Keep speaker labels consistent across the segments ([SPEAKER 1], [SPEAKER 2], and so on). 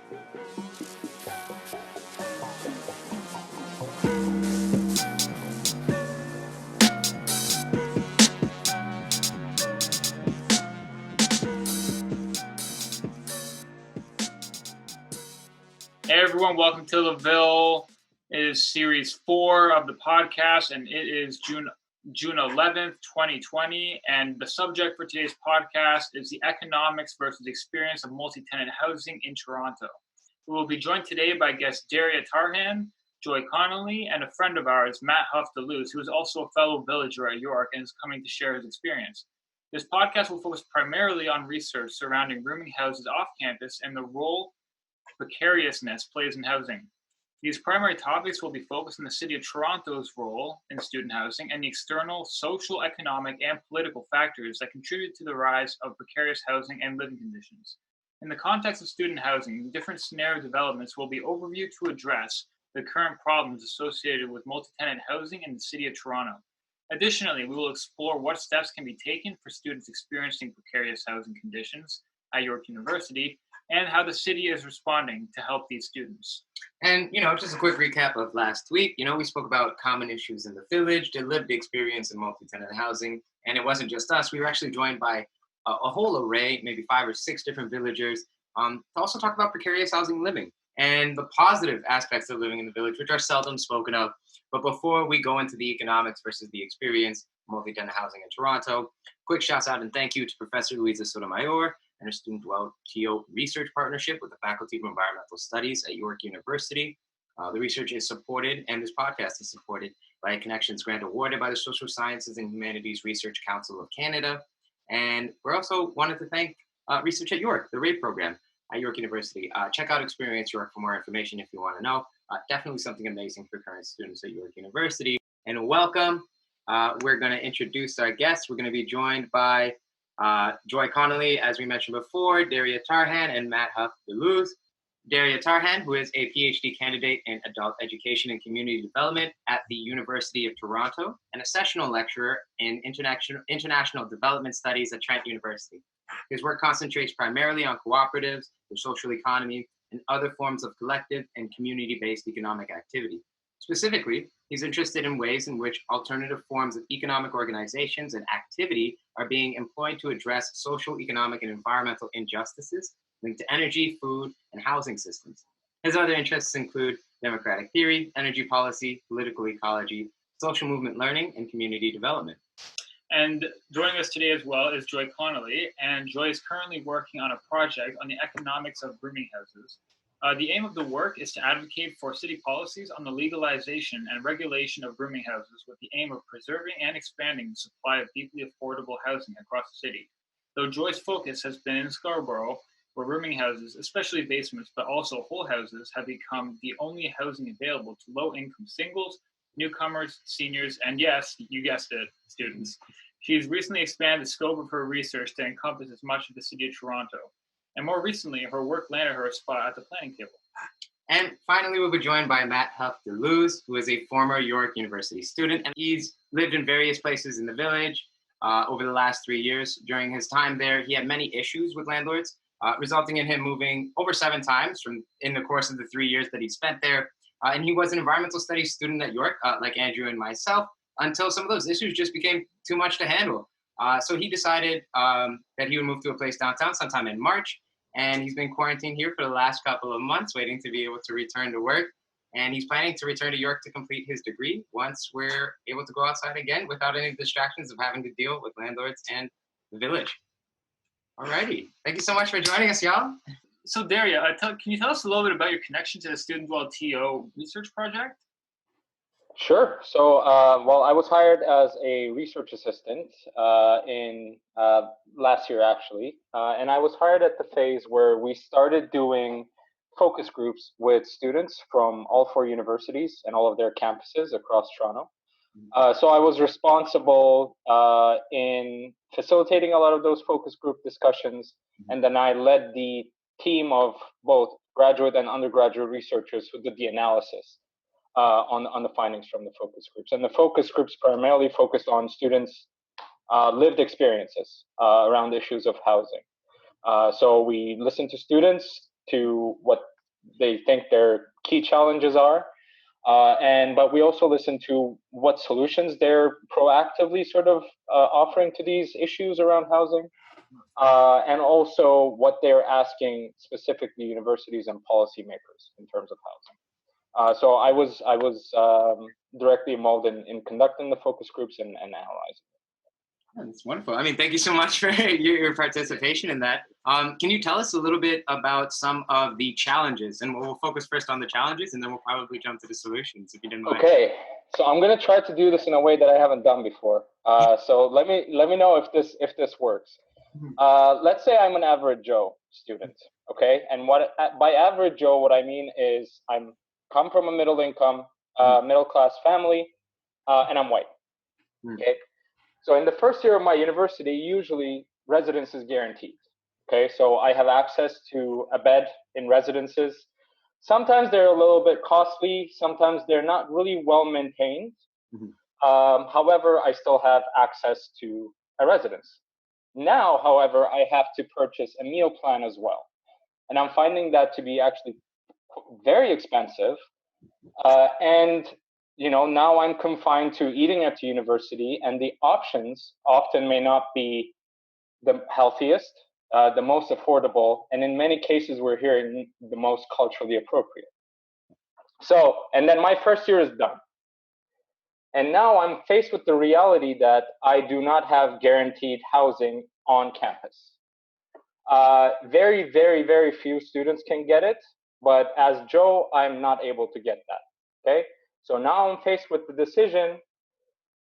[SPEAKER 1] Hey everyone, welcome to LaVille. It is series 4 of the podcast, and it is June 11th, 2020. And the subject for today's podcast is the economics versus experience of multi-tenant housing in Toronto. We will be joined today by guests Daria Tarhan, Joy Connolly, and a friend of ours, Matt Huff-DeLuz, who is also a fellow villager at York and is coming to share his experience. This podcast will focus primarily on research surrounding rooming houses off campus and the role precariousness plays in housing. These primary topics will be focused on the City of Toronto's role in student housing and the external social, economic, and political factors that contribute to the rise of precarious housing and living conditions. In the context of student housing, different scenario developments will be overviewed to address the current problems associated with multi-tenant housing in the City of Toronto. Additionally, we will explore what steps can be taken for students experiencing precarious housing conditions at York University and how the city is responding to help these students.
[SPEAKER 2] And, just a quick recap of last week. We spoke about common issues in the village, the lived experience in multi-tenant housing. And it wasn't just us. We were actually joined by a whole array, maybe 5 or 6 different villagers, to also talk about precarious housing living and the positive aspects of living in the village, which are seldom spoken of. But before we go into the economics versus the experience of multi-tenant housing in Toronto, quick shout out and thank you to Professor Luisa Sotomayor and her Student Dwell TO research partnership with the Faculty of Environmental Studies at York University. The research is supported, and this podcast is supported by a Connections Grant awarded by the Social Sciences and Humanities Research Council of Canada. And we're also wanted to thank Research at York, the RAPE program at York University. Check out Experience York for more information if you want to know. Definitely something amazing for current students at York University. And welcome. We're going to introduce our guests. We're going to be joined by Joy Connolly, as we mentioned before, Daria Tarhan, and Matt Huff-DeLuz. Daria Tarhan, who is a PhD candidate in adult education and community development at the University of Toronto, and a sessional lecturer in international development studies at Trent University. His work concentrates primarily on cooperatives, the social economy, and other forms of collective and community-based economic activity. Specifically, he's interested in ways in which alternative forms of economic organizations and activity are being employed to address social, economic, and environmental injustices linked to energy, food, and housing systems. His other interests include democratic theory, energy policy, political ecology, social movement learning, and community development.
[SPEAKER 1] And joining us today as well is Joy Connolly, and Joy is currently working on a project on the economics of rooming houses. The aim of the work is to advocate for city policies on the legalization and regulation of rooming houses with the aim of preserving and expanding the supply of deeply affordable housing across the city. Though Joy's focus has been in Scarborough, where rooming houses, especially basements, but also whole houses, have become the only housing available to low-income singles, newcomers, seniors, and yes, you guessed it, students. She's recently expanded the scope of her research to encompass as much of the city of Toronto. And more recently, her work landed her a spot at the planning table.
[SPEAKER 2] And finally, we'll be joined by Matt Huff-DeLuz, who is a former York University student, and he's lived in various places in the village over the last 3 years. During his time there, he had many issues with landlords, resulting in him moving over 7 times in the course of the 3 years that he spent there. And he was an environmental studies student at York, like Andrew and myself, until some of those issues just became too much to handle. So he decided that he would move to a place downtown sometime in March. And he's been quarantined here for the last couple of months, waiting to be able to return to work. And he's planning to return to York to complete his degree once we're able to go outside again without any distractions of having to deal with landlords and the village. Alrighty. Thank you so much for joining us, y'all.
[SPEAKER 1] So Daria, can you tell us a little bit about your connection to the Student Dwell TO research project?
[SPEAKER 3] Sure. So, I was hired as a research assistant in last year, actually. And I was hired at the phase where we started doing focus groups with students from all 4 universities and all of their campuses across Toronto. So I was responsible in facilitating a lot of those focus group discussions. And then I led the team of both graduate and undergraduate researchers who did the analysis on the findings from the focus groups. And the focus groups primarily focused on students' lived experiences around issues of housing. So we listened to students, to what they think their key challenges are. But we also listen to what solutions they're proactively sort of offering to these issues around housing, and also what they're asking specifically universities and policymakers in terms of housing. So I was directly involved in conducting the focus groups and analyzing.
[SPEAKER 2] That's wonderful. I mean, thank you so much for your participation in that. Can you tell us a little bit about some of the challenges? And we'll focus first on the challenges, and then we'll probably jump to the solutions, if you didn't mind.
[SPEAKER 3] Okay, so I'm going to try to do this in a way that I haven't done before. So let me know if this works. Let's say I'm an average Joe student, okay? And by average Joe, what I mean is I'm come from a middle income, middle class family, and I'm white. Okay. So in the first year of my university, usually residence is guaranteed. Okay, so I have access to a bed in residences. Sometimes they're a little bit costly. Sometimes they're not really well maintained. However, I still have access to a residence. Now, however, I have to purchase a meal plan as well. And I'm finding that to be actually very expensive. And now I'm confined to eating at the university, and the options often may not be the healthiest, the most affordable, and in many cases, we're hearing the most culturally appropriate. So, and then my first year is done. And now I'm faced with the reality that I do not have guaranteed housing on campus. Very, very, very few students can get it, but as Joe, I'm not able to get that. Okay, so now I'm faced with the decision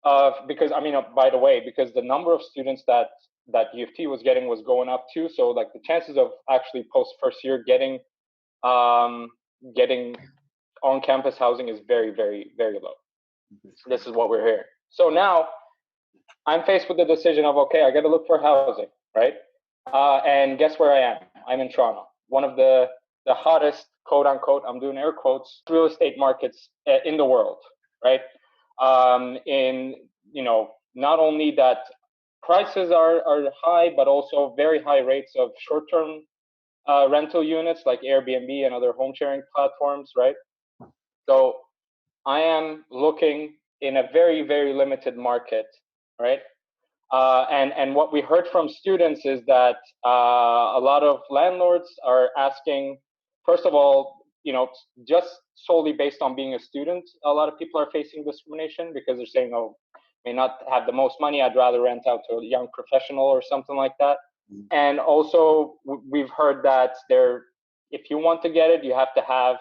[SPEAKER 3] of, because by the way, because the number of students that U of T was getting was going up too, so like the chances of actually post first year getting on campus housing is very, very, very low. This is what we're hearing. So now I'm faced with the decision of, okay, I got to look for housing, right? And guess where I am? I'm in Toronto, one of the hottest, quote unquote, I'm doing air quotes, real estate markets in the world, right? Not only that prices are high, but also very high rates of short-term rental units like Airbnb and other home sharing platforms, right? So I am looking in a very, very limited market, right? And what we heard from students is that a lot of landlords are asking, first of all, just solely based on being a student, a lot of people are facing discrimination because they're saying, oh, may not have the most money, I'd rather rent out to a young professional or something like that. And also, we've heard that if you want to get it, you have to have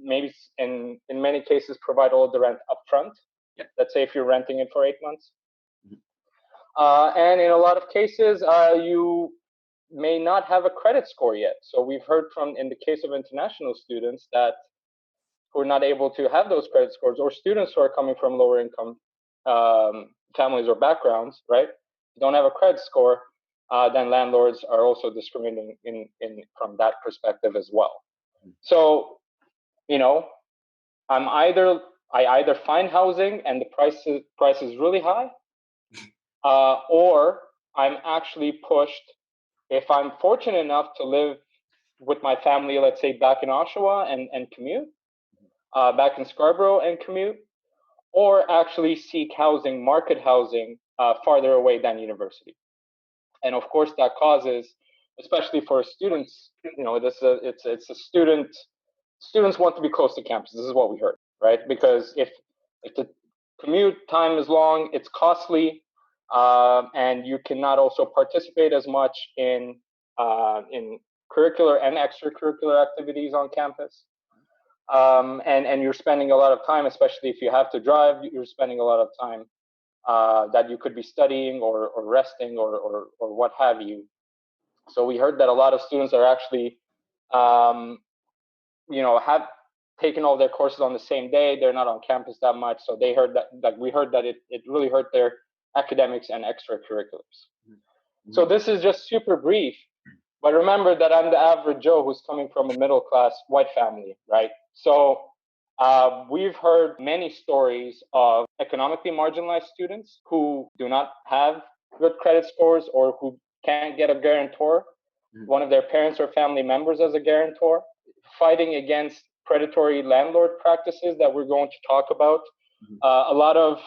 [SPEAKER 3] maybe in many cases, provide all of the rent upfront.
[SPEAKER 2] Yep.
[SPEAKER 3] Let's say if you're renting it for 8 months. And in a lot of cases, you may not have a credit score yet. So we've heard in the case of international students who are not able to have those credit scores, or students who are coming from lower income families or backgrounds, right? Don't have a credit score, then landlords are also discriminating from that perspective as well. So, I either find housing and the price is really high, or I'm actually pushed, if I'm fortunate enough to live with my family, let's say back in Oshawa and commute, back in Scarborough and commute, or actually seek housing, market housing, farther away than university. And of course that causes, especially for students, it's a students want to be close to campus. This is what we heard, right? Because if the commute time is long, it's costly, and you cannot also participate as much in curricular and extracurricular activities on campus. And you're spending a lot of time, especially if you have to drive, you're spending a lot of time that you could be studying or resting or what have you. So we heard that a lot of students are actually, have taken all their courses on the same day. They're not on campus that much. So they heard that we heard that it really hurt their academics and extracurriculars. So this is just super brief, but remember that I'm the average Joe who's coming from a middle class white family, right? So we've heard many stories of economically marginalized students who do not have good credit scores or who can't get a guarantor, one of their parents or family members as a guarantor, fighting against predatory landlord practices that we're going to talk about. A lot of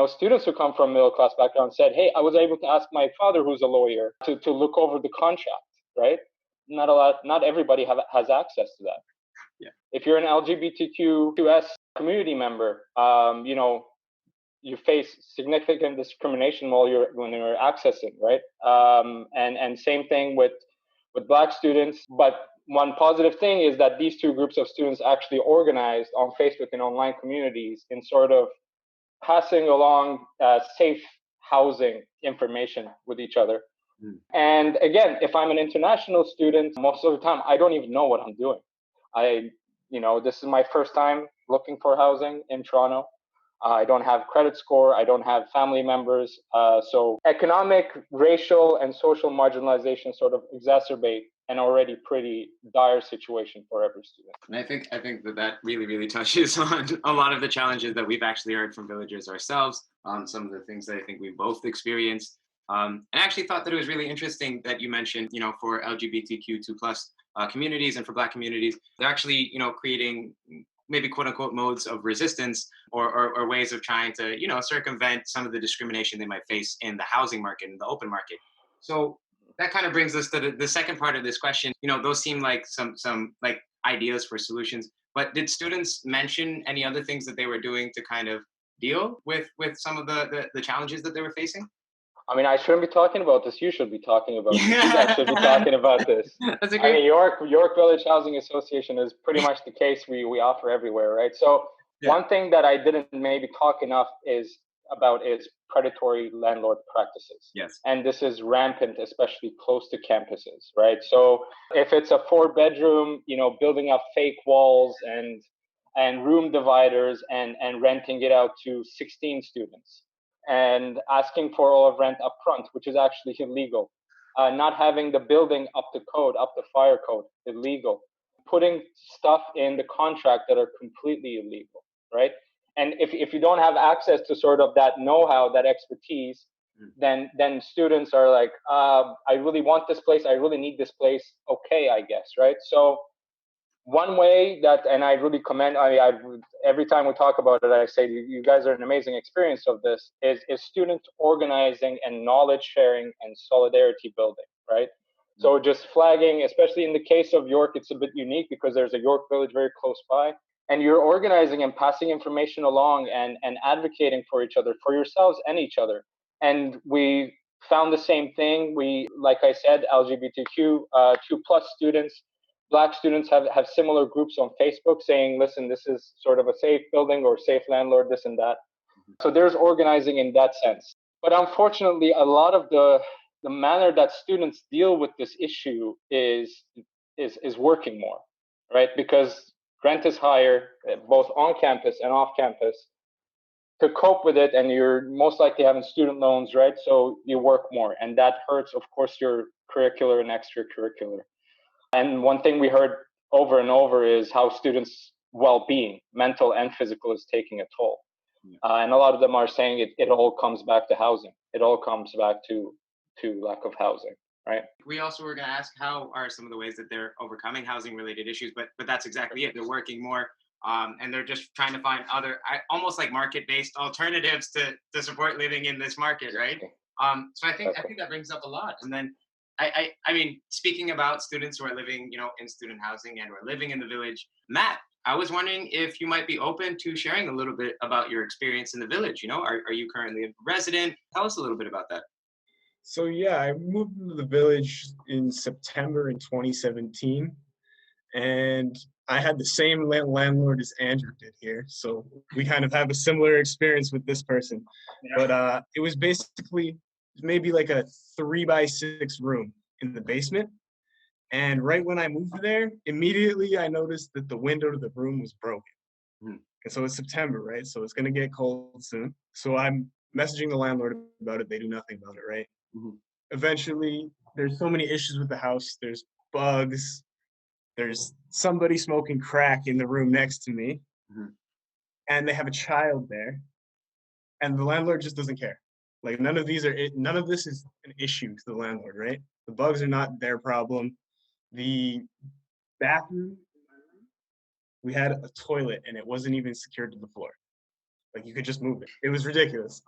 [SPEAKER 3] students who come from middle-class backgrounds said, hey, I was able to ask my father, who's a lawyer, to look over the contract, right? Not everybody has access to that.
[SPEAKER 2] Yeah.
[SPEAKER 3] If you're an LGBTQ2S community member, you face significant discrimination when you're accessing, right? And same thing with Black students. But one positive thing is that these two groups of students actually organized on Facebook and online communities in sort of passing along safe housing information with each other. And again, if I'm an international student, most of the time I don't even know what I'm doing. This is my first time looking for housing in Toronto. I don't have credit score. I don't have family members. So economic, racial, and social marginalization sort of exacerbate an already pretty dire situation for every student.
[SPEAKER 2] And I think that really, really touches on a lot of the challenges that we've actually heard from villagers ourselves, some of the things that I think we've both experienced. And I actually thought that it was really interesting that you mentioned, for LGBTQ2+ communities and for Black communities, they're actually, creating maybe quote unquote modes of resistance or ways of trying to, circumvent some of the discrimination they might face in the housing market, in the open market. So that kind of brings us to the second part of this question. Those seem like some like ideas for solutions, but did students mention any other things that they were doing to kind of deal with some of the challenges that they were facing?
[SPEAKER 3] I mean, I shouldn't be talking about this. You should be talking about this. You guys should be talking about this.
[SPEAKER 2] That's a great...
[SPEAKER 3] I mean, York Village Housing Association is pretty much the case we offer everywhere, right? So one thing that I didn't maybe talk enough is predatory landlord practices.
[SPEAKER 2] Yes.
[SPEAKER 3] And this is rampant, especially close to campuses, right? So if it's a 4-bedroom, building up fake walls and room dividers and renting it out to 16 students, and asking for all of rent up front, which is actually illegal. Not having the building up to code, up to fire code, illegal. Putting stuff in the contract that are completely illegal, right? And if you don't have access to sort of that know-how, that expertise, then students are like, I really want this place, I really need this place, okay, I guess, right? So one way that, and I really commend, every time we talk about it, I say, you guys are an amazing experience of this, is students organizing and knowledge sharing and solidarity building, right? So just flagging, especially in the case of York, it's a bit unique because there's a York Village very close by, and you're organizing and passing information along and advocating for each other, for yourselves and each other. And we found the same thing. We, like I said, LGBTQ 2+ students, Black students have similar groups on Facebook saying, listen, this is sort of a safe building or safe landlord, this and that. So there's organizing in that sense. But unfortunately, a lot of the manner that students deal with this issue is working more, right? Because rent is higher, both on campus and off campus. To cope with it, and you're most likely having student loans, right? So you work more, and that hurts, of course, your curricular and extracurricular. And one thing we heard over and over is how students' well-being, mental and physical, is taking a toll. And a lot of them are saying it all comes back to housing. It all comes back to lack of housing, right?
[SPEAKER 2] We also were going to ask how are some of the ways that they're overcoming housing-related issues, but that's exactly it. They're working more, and they're just trying to find other, almost like market-based alternatives to support living in this market, right? So I think that brings up a lot. And then I mean, speaking about students who are living, in student housing and who are living in the village, Matt, I was wondering if you might be open to sharing a little bit about your experience in the village. Are you currently a resident? Tell us a little bit about that.
[SPEAKER 4] So yeah, I moved into the village in September in 2017, and I had the same landlord as Andrew did here. So we kind of have a similar experience with this person. Yeah. But it was basically maybe like a 3x6 room in the basement. And right when I moved there, immediately I noticed that the window to the room was broken. And so it's September, right? So it's gonna get cold soon. So I'm messaging the landlord about it. They do nothing about it, right? Eventually, there's so many issues with the house. There's bugs. There's somebody smoking crack in the room next to me. And they have a child there. And the landlord just doesn't care. Like none of this is an issue to the landlord, right? The bugs are not their problem. The bathroom, we had a toilet and it wasn't even secured to the floor. Like you could just move it. It was ridiculous.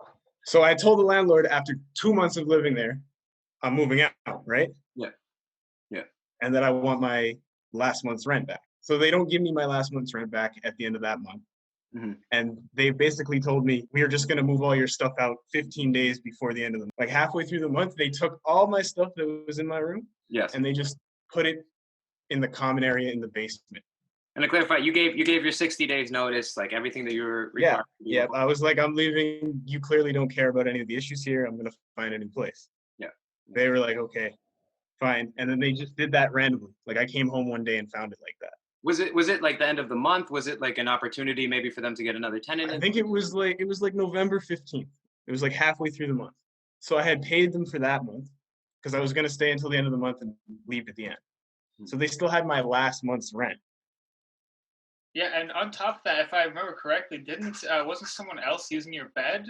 [SPEAKER 4] So I told the landlord after 2 months of living there, I'm moving out, right?
[SPEAKER 2] Yeah. Yeah.
[SPEAKER 4] And that I want my last month's rent back. So they don't give me my last month's rent back at the end of that month.
[SPEAKER 2] Mm-hmm.
[SPEAKER 4] And they basically told me, we are just going to move all your stuff out 15 days before the end of the month. Like halfway through the month, they took all my stuff that was in my room.
[SPEAKER 2] Yes.
[SPEAKER 4] And they just put it in the common area in the basement.
[SPEAKER 2] And to clarify, you gave your 60 days notice, like everything that you were required to do.
[SPEAKER 4] Yeah. I was like, I'm leaving. You clearly don't care about any of the issues here. I'm going to find a new place.
[SPEAKER 2] Yeah.
[SPEAKER 4] They were like, okay, fine. And then they just did that randomly. Like I came home one day and found it like that.
[SPEAKER 2] Was it like the end of the month? Was it like an opportunity maybe for them to get another tenant in?
[SPEAKER 4] I think it was like November 15th. It was like halfway through the month. So I had paid them for that month because I was going to stay until the end of the month and leave at the end. So they still had my last month's rent.
[SPEAKER 1] Yeah, and on top of that, if I remember correctly, wasn't someone else using your bed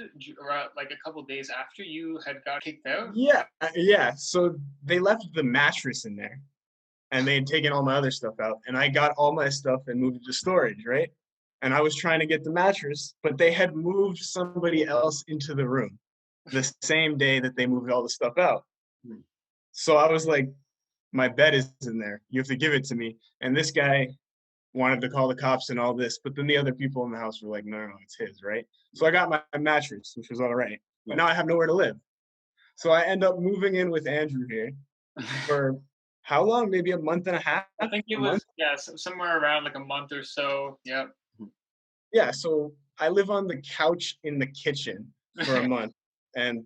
[SPEAKER 1] like a couple days after you had got kicked out?
[SPEAKER 4] Yeah. So they left the mattress in there, and they had taken all my other stuff out, and I got all my stuff and moved it to storage, right? And I was trying to get the mattress, but they had moved somebody else into the room the same day that they moved all the stuff out. So I was like, my bed is in there. You have to give it to me. And this guy wanted to call the cops and all this, but then the other people in the house were like, no, it's his, right? So I got my mattress, which was all right. But now I have nowhere to live. So I end up moving in with Andrew here for how long? Maybe a month and a half?
[SPEAKER 1] I think it was, somewhere around like a month or so. Yep.
[SPEAKER 4] Yeah, so I live on the couch in the kitchen for a month, and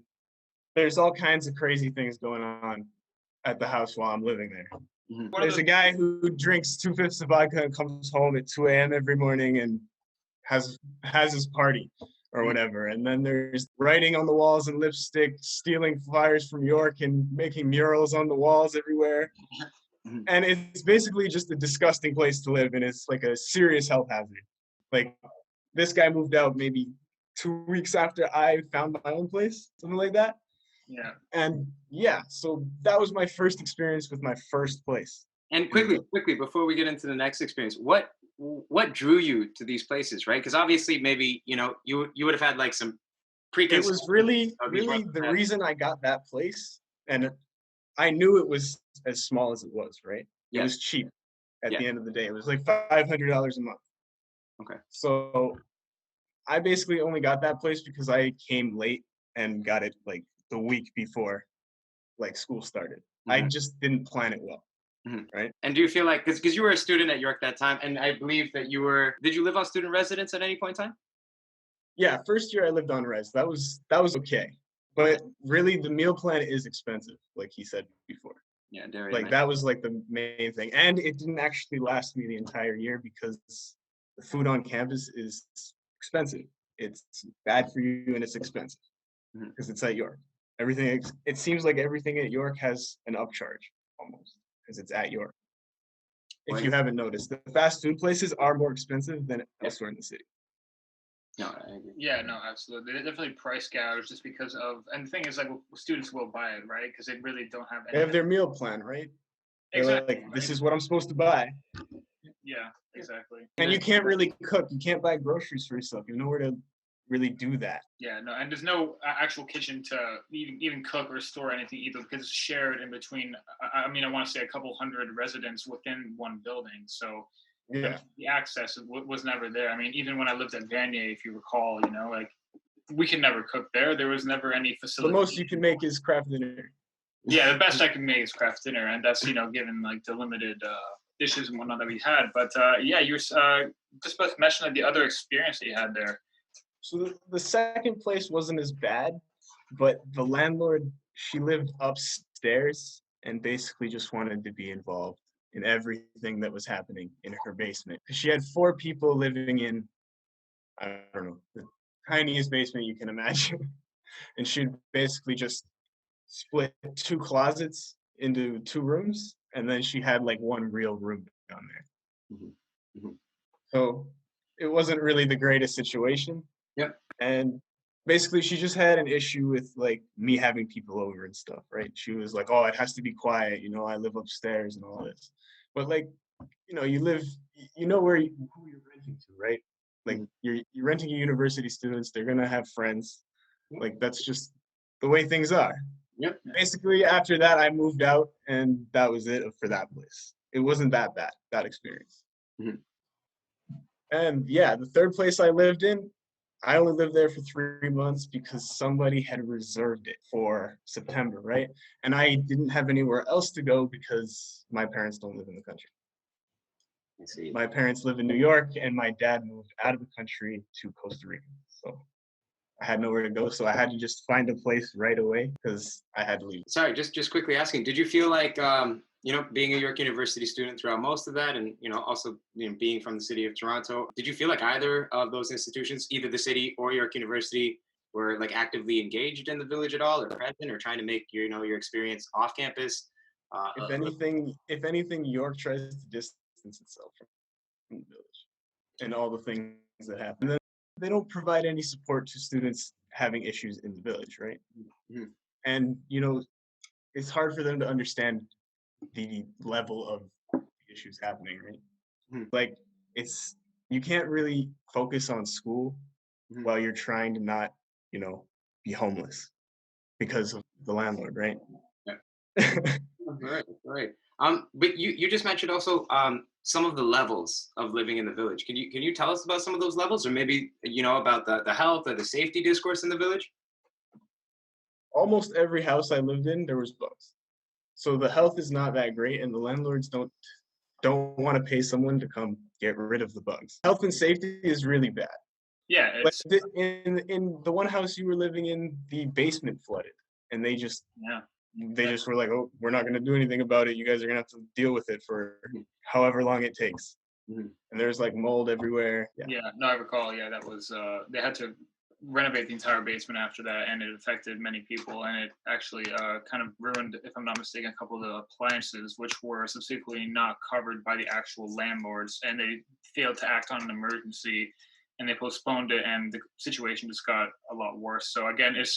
[SPEAKER 4] there's all kinds of crazy things going on at the house while I'm living there.
[SPEAKER 2] Mm-hmm.
[SPEAKER 4] There's a guy who drinks 2/5 of vodka and comes home at 2 a.m. every morning and has his party or whatever. And then there's writing on the walls and lipstick, stealing flyers from York and making murals on the walls everywhere. And it's basically just a disgusting place to live, and it's like a serious health hazard. Like, this guy moved out maybe 2 weeks after I found my own place, something like that.
[SPEAKER 1] Yeah.
[SPEAKER 4] And yeah, so that was my first experience with my first place.
[SPEAKER 2] And quickly, before we get into the next experience, what drew you to these places, right? Because obviously, maybe you would have had like some preconceived.
[SPEAKER 4] It was really the reason I got that place, and I knew it was as small as it was, right? It was cheap at the end of the day. It was like $500 a month.
[SPEAKER 2] Okay.
[SPEAKER 4] So I basically only got that place because I came late and got it like the week before like school started. I just didn't plan it well. Right.
[SPEAKER 2] And do you feel like, because you were a student at York that time, and I believe that did you live on student residence at any point in time?
[SPEAKER 4] Yeah, first year I lived on res. That was okay. But really the meal plan is expensive, like he said before.
[SPEAKER 2] Yeah, dairy.
[SPEAKER 4] Like that was like the main thing. And it didn't actually last me the entire year because the food on campus is expensive. It's bad for you and it's expensive because it's at York. It seems like everything at York has an upcharge almost because it's at York. If you haven't noticed, the fast food places are more expensive than elsewhere in the city.
[SPEAKER 2] No, I agree.
[SPEAKER 1] Yeah, no, absolutely. They're definitely price gouged just because of, and the thing is, like, students will buy it, right? Because they really don't have any.
[SPEAKER 4] They have their meal plan, right?
[SPEAKER 1] Exactly.
[SPEAKER 4] Like, this is what I'm supposed to buy.
[SPEAKER 1] Yeah, exactly.
[SPEAKER 4] And you can't really cook. You can't buy groceries for yourself. You have nowhere to really do that.
[SPEAKER 1] Yeah, no, and there's no actual kitchen to even cook or store anything either because it's shared in between. I mean, I want to say a couple hundred residents within one building. So
[SPEAKER 4] yeah,
[SPEAKER 1] the access was never there. I mean, even when I lived at Vanier, if you recall, like we could never cook there. There was never any facility.
[SPEAKER 4] The most you can make is craft dinner.
[SPEAKER 1] Yeah, the best I can make is craft dinner, and that's given like the limited dishes and whatnot that we had. But yeah, you're just about to mention like the other experience that you had there.
[SPEAKER 4] So the second place wasn't as bad, but the landlord, she lived upstairs and basically just wanted to be involved in everything that was happening in her basement. She had 4 people living in, I don't know, the tiniest basement you can imagine. And she'd basically just split 2 closets into 2 rooms, and then she had like 1 real room down there. So it wasn't really the greatest situation.
[SPEAKER 2] Yep.
[SPEAKER 4] And basically she just had an issue with like me having people over and stuff, right? She was like, oh, it has to be quiet, I live upstairs and all this. But like, you live, who you're renting to, right? Like you're renting to university students, they're gonna have friends. Like that's just the way things are.
[SPEAKER 2] Yep.
[SPEAKER 4] Basically after that I moved out and that was it for that place. It wasn't that bad, that experience.
[SPEAKER 2] Mm-hmm.
[SPEAKER 4] And yeah, the third place I lived in, I only lived there for 3 months because somebody had reserved it for September, right? And I didn't have anywhere else to go because my parents don't live in the country.
[SPEAKER 2] I see.
[SPEAKER 4] My parents live in New York and my dad moved out of the country to Costa Rica. So I had nowhere to go. So I had to just find a place right away because I had to leave.
[SPEAKER 2] Sorry, just quickly asking, did you feel like, being a York University student throughout most of that and, also, being from the city of Toronto, did you feel like either of those institutions, either the city or York University, were like actively engaged in the village at all or present or trying to make your experience off campus?
[SPEAKER 4] If anything, York tries to distance itself from the village and all the things that happen. Then they don't provide any support to students having issues in the village, right?
[SPEAKER 2] Mm-hmm.
[SPEAKER 4] And it's hard for them to understand the level of issues happening, right?
[SPEAKER 2] Mm-hmm.
[SPEAKER 4] Like you can't really focus on school
[SPEAKER 2] mm-hmm.
[SPEAKER 4] while you're trying to not, be homeless because of the landlord, right?
[SPEAKER 2] Yeah. Right. But you just mentioned also some of the levels of living in the village. Can you tell us about some of those levels, or maybe about the health or the safety discourse in the village?
[SPEAKER 4] Almost every house I lived in, there was bugs. So the health is not that great, and the landlords don't want to pay someone to come get rid of the bugs. Health and safety is really bad.
[SPEAKER 1] Yeah, it's
[SPEAKER 4] in the one house you were living in, the basement flooded, and they just were like, oh, we're not going to do anything about it. You guys are going to have to deal with it for however long it takes.
[SPEAKER 2] Mm-hmm.
[SPEAKER 4] And there's like mold everywhere.
[SPEAKER 1] Yeah, no, I recall. Yeah, that was they had to renovate the entire basement after that, and it affected many people, and it actually kind of ruined, if I'm not mistaken, a couple of the appliances, which were subsequently not covered by the actual landlords, and they failed to act on an emergency, and they postponed it, and the situation just got a lot worse. So again, it's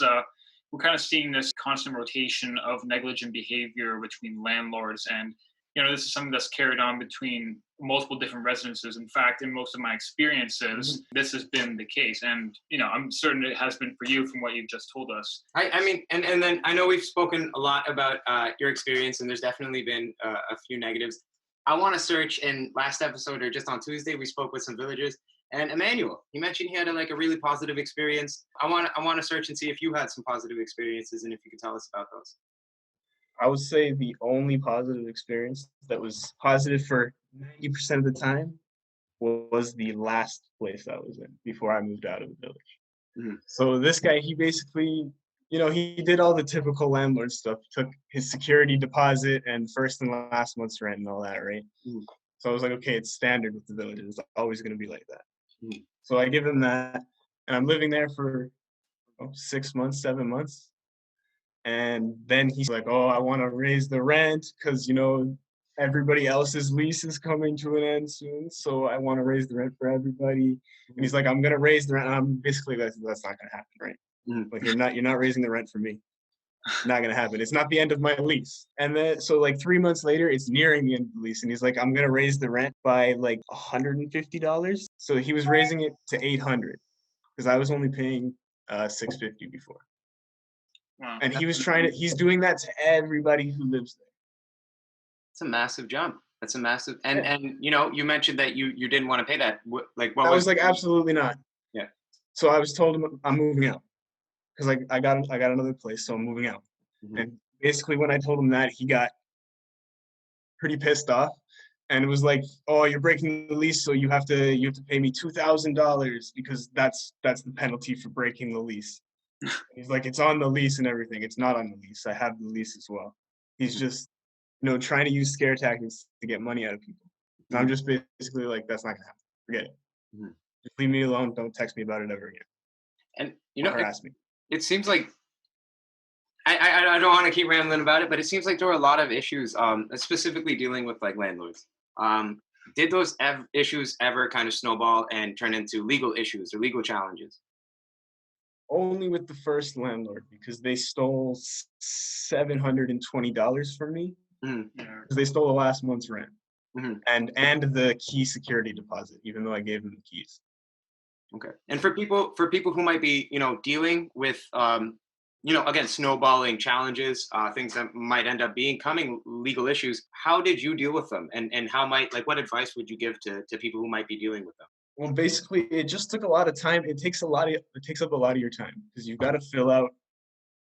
[SPEAKER 1] we're kind of seeing this constant rotation of negligent behavior between landlords, and this is something that's carried on between multiple different residences. In fact, in most of my experiences, this has been the case, and I'm certain it has been for you from what you've just told us.
[SPEAKER 2] I mean, and then I know we've spoken a lot about your experience, and there's definitely been a few negatives. I want to search, in last episode or just on Tuesday, we spoke with some villagers. And Emmanuel, he mentioned he had a really positive experience. I want to search and see if you had some positive experiences and if you could tell us about those.
[SPEAKER 4] I would say the only positive experience that was positive for 90% of the time was the last place I was in before I moved out of the village.
[SPEAKER 2] Mm-hmm.
[SPEAKER 4] So this guy, he basically, he did all the typical landlord stuff, took his security deposit and first and last month's rent and all that, right?
[SPEAKER 2] Mm-hmm.
[SPEAKER 4] So I was like, okay, it's standard with the village. It's always going to be like that.
[SPEAKER 2] Mm-hmm.
[SPEAKER 4] So I give him that, and I'm living there for 6 months, 7 months. And then he's like, oh, I want to raise the rent because, everybody else's lease is coming to an end soon. So I want to raise the rent for everybody. And he's like, I'm going to raise the rent. And I'm basically, that's not going to happen, right?
[SPEAKER 2] Mm-hmm.
[SPEAKER 4] Like, you're not raising the rent for me. Not going to happen. It's not the end of my lease. And then, so like 3 months later, it's nearing the end of the lease. And he's like, I'm going to raise the rent by like $150. So he was raising it to $800 because I was only paying $650 before.
[SPEAKER 1] Wow.
[SPEAKER 4] And he's doing that to everybody who lives there.
[SPEAKER 2] It's a massive jump. That's a massive, and you mentioned that you didn't want to pay that. What
[SPEAKER 4] I was like, absolutely not.
[SPEAKER 2] Yeah.
[SPEAKER 4] So I was told I'm moving out because I got another place, so I'm moving out. Mm-hmm. And basically when I told him that, he got pretty pissed off. And it was like, oh, you're breaking the lease, so you have to pay me $2,000 because that's the penalty for breaking the lease. He's like, it's on the lease and everything. It's not on the lease. I have the lease as well. He's just, trying to use scare tactics to get money out of people. And I'm just basically like, that's not gonna happen. Forget it. Mm-hmm. Just leave me alone. Don't text me about it ever again.
[SPEAKER 2] And
[SPEAKER 4] harass me.
[SPEAKER 2] It seems like I don't want to keep rambling about it, but it seems like there were a lot of issues, specifically dealing with like landlords. Did those issues ever kind of snowball and turn into legal issues or legal challenges?
[SPEAKER 4] Only with the first landlord, because they stole $720 from me.
[SPEAKER 2] Mhm.
[SPEAKER 4] Because they stole the last month's rent.
[SPEAKER 2] Mhm.
[SPEAKER 4] And the key security deposit, even though I gave them the keys.
[SPEAKER 2] Okay. And for people who might be, dealing with, again, snowballing challenges, things that might end up becoming legal issues, how did you deal with them? And how what advice would you give to people who might be dealing with them?
[SPEAKER 4] Well, basically, it just took a lot of time. It takes up a lot of your time, because you've got to fill out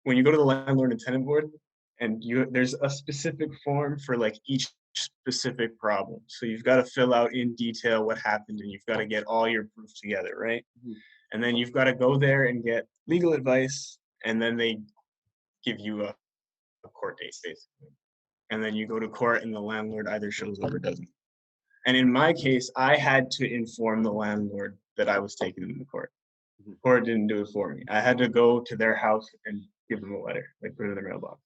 [SPEAKER 4] when you go to the landlord and tenant board, and there's a specific form for like each specific problem. So you've got to fill out in detail what happened, and you've got to get all your proof together, right?
[SPEAKER 2] Mhm.
[SPEAKER 4] And then you've got to go there and get legal advice, and then they give you a court date, basically. And then you go to court, and the landlord either shows up or doesn't. And in my case, I had to inform the landlord that I was taking them to court. The court didn't do it for me. I had to go to their house and give them a letter, like put it in their mailbox.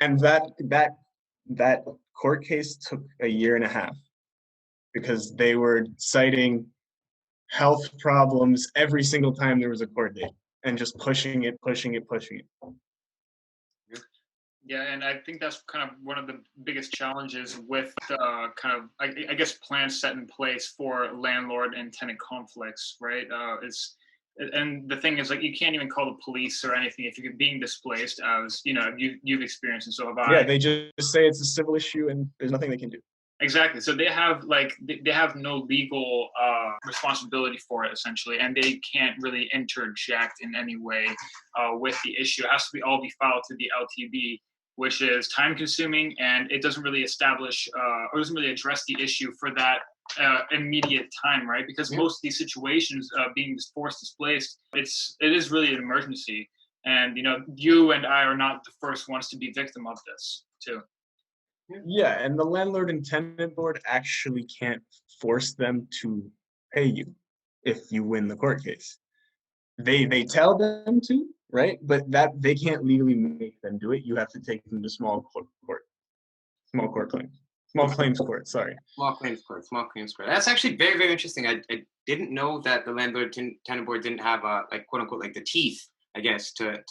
[SPEAKER 4] And that court case took a year and a half, because they were citing health problems every single time there was a court date, and just pushing it.
[SPEAKER 1] Yeah, and I think that's kind of one of the biggest challenges with kind of, I guess, plans set in place for landlord and tenant conflicts, right? And the thing is, like, you can't even call the police or anything if you're being displaced, as you've experienced, and so have I.
[SPEAKER 4] Yeah, they just say it's a civil issue, and there's nothing they can do.
[SPEAKER 1] Exactly. So they have no legal responsibility for it, essentially, and they can't really interject in any way with the issue. It has to all be filed to the LTB, which is time consuming, and it doesn't really establish or doesn't really address the issue for that immediate time, right? Because most of these situations, being forced displaced, it is really an emergency, and you and I are not the first ones to be victim of this too.
[SPEAKER 4] Yeah, and the landlord and tenant board actually can't force them to pay you if you win the court case. They tell them to, right? But that they can't legally make them do it. You have to take them to small claims court. Sorry.
[SPEAKER 2] Small claims court. That's actually very, very interesting. I didn't know that the landlord tenant board didn't have quote unquote, like the teeth, I guess, to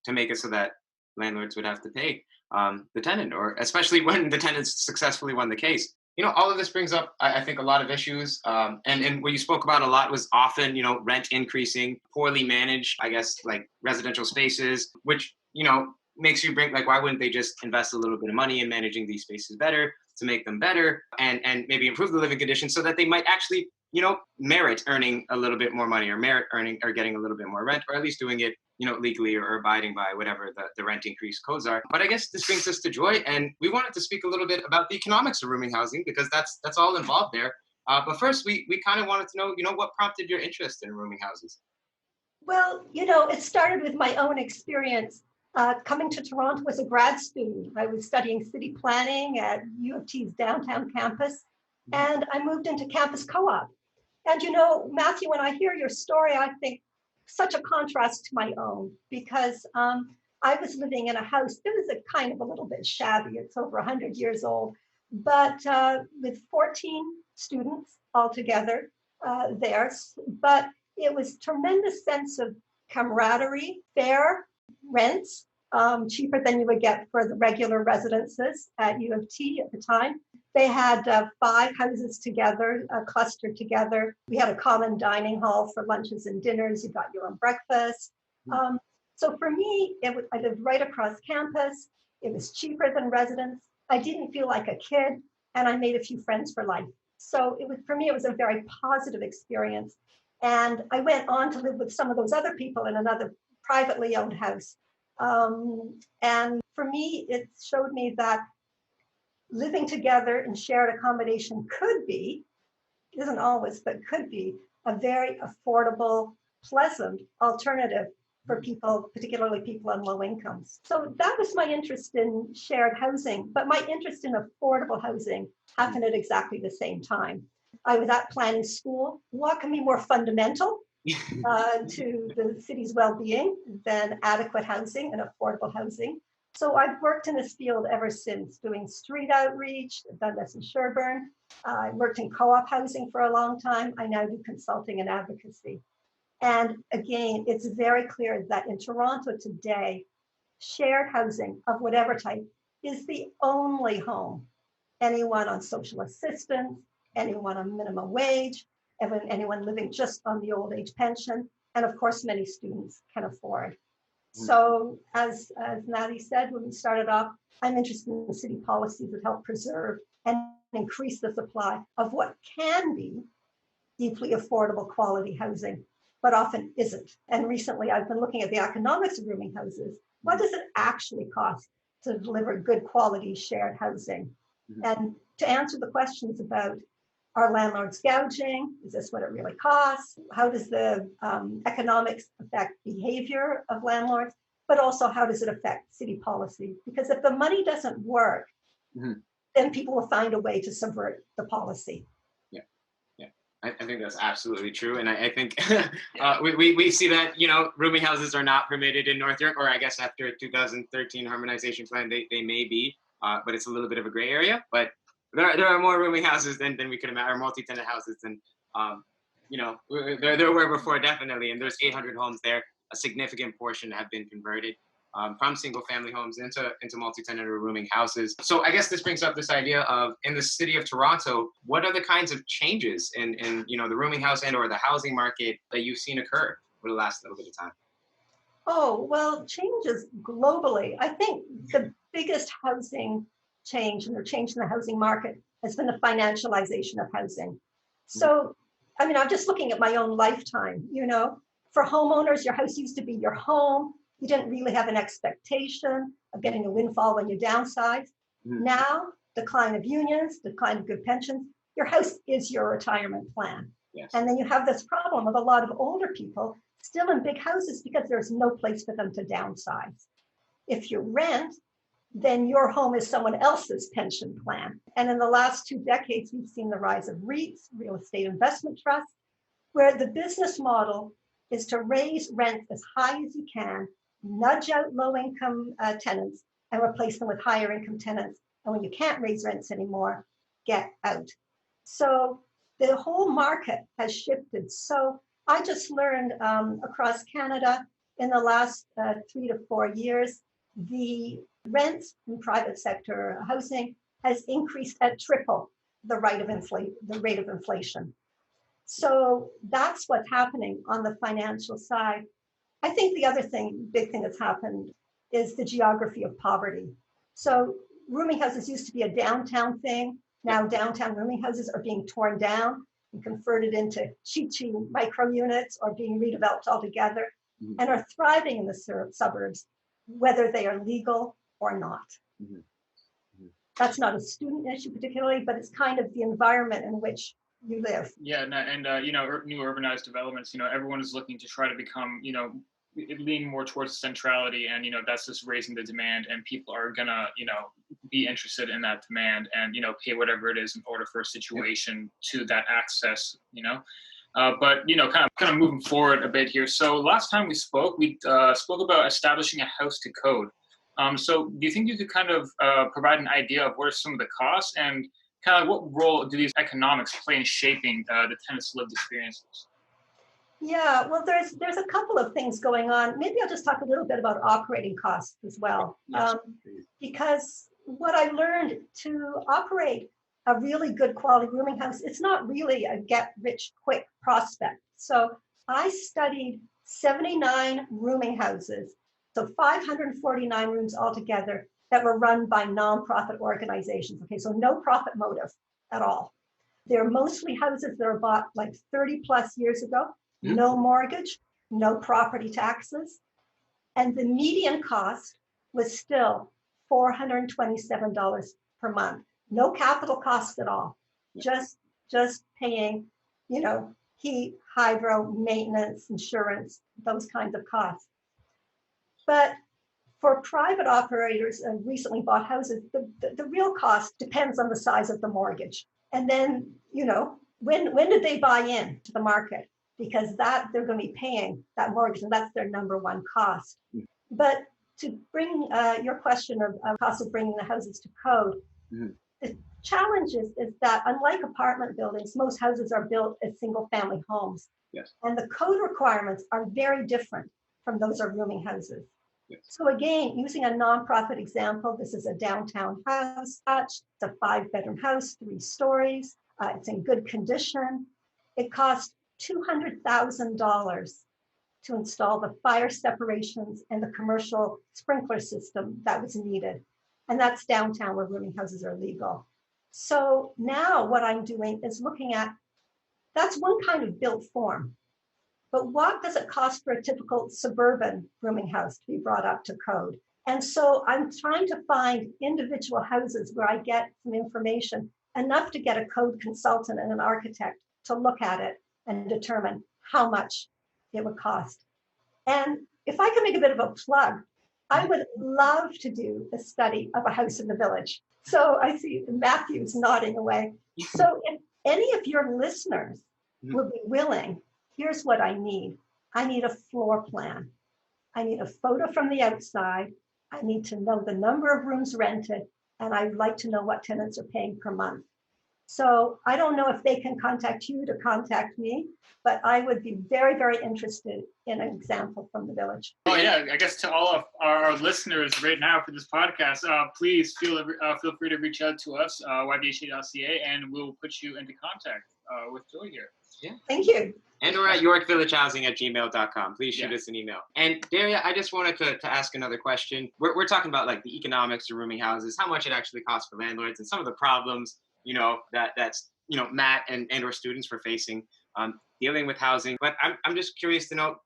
[SPEAKER 2] make it so that landlords would have to pay the tenant, or especially when the tenants successfully won the case. All of this brings up, I think, a lot of issues. And what you spoke about a lot was often, rent increasing, poorly managed, I guess, like residential spaces, which, makes you bring, like, why wouldn't they just invest a little bit of money in managing these spaces better to make them better, and maybe improve the living conditions so that they might actually, merit earning a little bit more money, or merit earning or getting a little bit more rent, or at least doing it legally, or abiding by whatever the rent increase codes are. But I guess this brings us to Joy, and we wanted to speak a little bit about the economics of rooming housing, because that's all involved there. But first, we kind of wanted to know, what prompted your interest in rooming houses?
[SPEAKER 5] Well, it started with my own experience. Coming to Toronto as a grad student, I was studying city planning at U of T's downtown campus, and I moved into campus co-op. And Matthew, when I hear your story, I think such a contrast to my own, because I was living in a house that was a kind of a little bit shabby. It's over 100 years old, but with 14 students altogether there. But it was tremendous sense of camaraderie, fair rents, cheaper than you would get for the regular residences at U of T at the time. They had 5 houses together, clustered together. We had a common dining hall for lunches and dinners. You got your own breakfast. So for me, I lived right across campus. It was cheaper than residence. I didn't feel like a kid, and I made a few friends for life. So for me, it was a very positive experience. And I went on to live with some of those other people in another privately owned house. And for me, it showed me that living together in shared accommodation isn't always, but could be a very affordable, pleasant alternative for people, particularly people on low incomes. So that was my interest in shared housing, but my interest in affordable housing happened at exactly the same time. I was at planning school. What can be more fundamental to the city's well-being than adequate housing and affordable housing? So I've worked in this field ever since, doing street outreach. I've done this in Sherbourne. I worked in co-op housing for a long time. I now do consulting and advocacy. And again, it's very clear that in Toronto today, shared housing of whatever type is the only home anyone on social assistance, anyone on minimum wage, anyone living just on the old age pension, and of course, many students can afford. So as Natty said, when we started off, I'm interested in city policies that help preserve and increase the supply of what can be deeply affordable quality housing, but often isn't. And recently I've been looking at the economics of rooming houses. What does it actually cost to deliver good quality shared housing? And to answer the questions about, are landlords gouging? Is this what it really costs? How does the economics affect behavior of landlords? But also, how does it affect city policy? Because if the money doesn't work, then people will find a way to subvert the policy.
[SPEAKER 2] I think that's absolutely true. And I think we see that, rooming houses are not permitted in North York, or I guess after 2013 harmonization plan, they may be, but it's a little bit of a gray area. But there are more rooming houses than we could imagine, or multi-tenant houses than, there were before, definitely. And there's 800 homes there. A significant portion have been converted from single family homes into multi-tenant or rooming houses. So I guess this brings up this idea of, in the city of Toronto, what are the kinds of changes in the rooming house and or the housing market that you've seen occur over the last little bit of time?
[SPEAKER 5] Oh, well, changes globally. I think the biggest housing change and the change in the housing market has been the financialization of housing. So, I mean, I'm just looking at my own lifetime, for homeowners, your house used to be your home. You didn't really have an expectation of getting a windfall when you downsize. Now, decline of unions, decline of good pensions, your house is your retirement plan.
[SPEAKER 2] Yes.
[SPEAKER 5] And then you have this problem of a lot of older people still in big houses because there's no place for them to downsize. If you rent, then your home is someone else's pension plan. And in the last 2 decades, we've seen the rise of REITs, real estate investment trusts, where the business model is to raise rent as high as you can, nudge out low-income tenants and replace them with higher income tenants. And when you can't raise rents anymore, get out. So the whole market has shifted. So I just learned across Canada in the last 3 to 4 years, the rents in private sector housing has increased at triple the rate of inflation. So that's what's happening on the financial side. I think the other big thing that's happened is the geography of poverty. So rooming houses used to be a downtown thing. Now downtown rooming houses are being torn down and converted into cheap micro units or being redeveloped altogether and are thriving in the suburbs, whether they are legal or not. That's not a student issue particularly, but it's kind of the environment in which you live.
[SPEAKER 1] Yeah, and new urbanized developments, everyone is looking to try to become, lean more towards centrality, and that's just raising the demand, and people are gonna be interested in that demand and pay whatever it is in order for a situation to that access. But kind of moving forward a bit here. So last time we spoke about establishing a house to code. So do you think you could kind of provide an idea of what are some of the costs and kind of what role do these economics play in shaping the tenants' lived experiences?
[SPEAKER 5] Yeah, well, there's a couple of things going on. Maybe I'll just talk a little bit about operating costs as well.
[SPEAKER 2] Yes,
[SPEAKER 5] because what I learned to operate a really good quality rooming house, it's not really a get-rich-quick prospect. So I studied 79 rooming houses, so 549 rooms altogether that were run by nonprofit organizations. Okay, so no profit motive at all. They're mostly houses that are bought like 30 plus years ago, no mortgage, no property taxes. And the median cost was still $427 per month. No capital costs at all, just paying, heat, hydro, maintenance, insurance, those kinds of costs. But for private operators and recently bought houses, the real cost depends on the size of the mortgage. And then, when did they buy in to the market? Because that they're going to be paying that mortgage, and that's their number one cost. But to bring your question of cost of bringing the houses to code, The challenge is that unlike apartment buildings, most houses are built as single family homes.
[SPEAKER 2] Yes.
[SPEAKER 5] And the code requirements are very different from those of rooming houses.
[SPEAKER 2] Yes.
[SPEAKER 5] So again, using a nonprofit example, this is a downtown house. It's a 5-bedroom house, 3 stories. It's in good condition. It cost $200,000 to install the fire separations and the commercial sprinkler system that was needed. And that's downtown where rooming houses are legal. So now what I'm doing is looking at, that's one kind of built form. But what does it cost for a typical suburban rooming house to be brought up to code? And so I'm trying to find individual houses where I get some information, enough to get a code consultant and an architect to look at it and determine how much it would cost. And if I can make a bit of a plug, I would love to do a study of a house in the village. So I see Matthew's nodding away. So if any of your listeners would be willing, here's what I need. I need a floor plan. I need a photo from the outside. I need to know the number of rooms rented, and I'd like to know what tenants are paying per month. So I don't know if they can contact you to contact me, but I would be very, very interested in an example from the village.
[SPEAKER 1] Oh yeah, I guess to all of our listeners right now for this podcast, please feel free to reach out to us, YVHA.ca, and we'll put you into contact with Joy here.
[SPEAKER 2] Yeah.
[SPEAKER 5] Thank you.
[SPEAKER 2] And we're at yorkvillagehousing@gmail.com. Please shoot us an email. And Daria, I just wanted to ask another question. We're talking about like the economics of rooming houses, how much it actually costs for landlords, and some of the problems, that's Matt and or students were facing dealing with housing. But I'm just curious to know,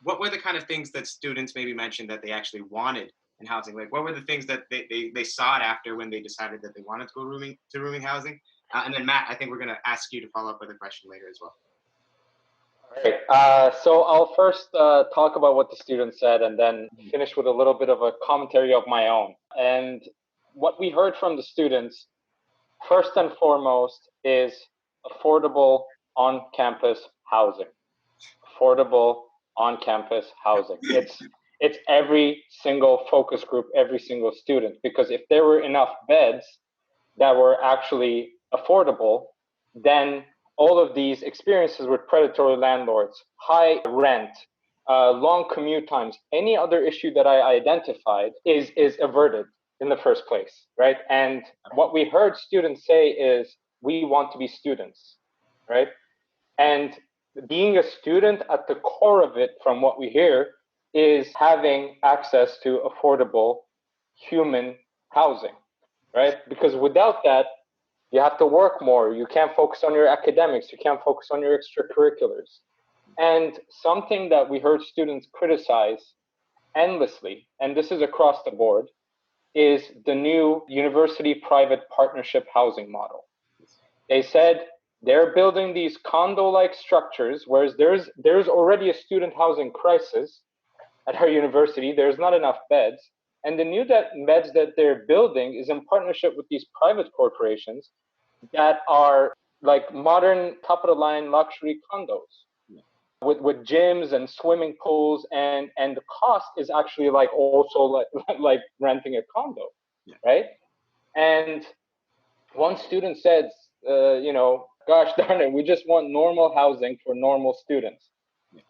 [SPEAKER 2] what were the kind of things that students maybe mentioned that they actually wanted in housing? Like, what were the things that they sought after when they decided that they wanted to go rooming housing? And then Matt, I think we're going to ask you to follow up with a question later as well.
[SPEAKER 3] All right. So I'll first talk about what the students said and then finish with a little bit of a commentary of my own. And what we heard from the students, first and foremost, is affordable on-campus housing. Affordable on-campus housing. It's every single focus group, every single student, because if there were enough beds that were actually affordable, then all of these experiences with predatory landlords, high rent, long commute times, any other issue that I identified is averted in the first place, right? And what we heard students say is, we want to be students, right? And being a student at the core of it, from what we hear, is having access to affordable human housing, right? Because without that, you have to work more. You can't focus on your academics. You can't focus on your extracurriculars. And something that we heard students criticize endlessly, and this is across the board, is the new university-private partnership housing model. They said they're building these condo-like structures, whereas there's already a student housing crisis at our university. There's not enough beds. And the new beds that they're building is in partnership with these private corporations that are like modern top-of-the-line luxury condos with gyms and swimming pools, and the cost is actually like also like renting a condo, right? And one student said, gosh darn it, we just want normal housing for normal students.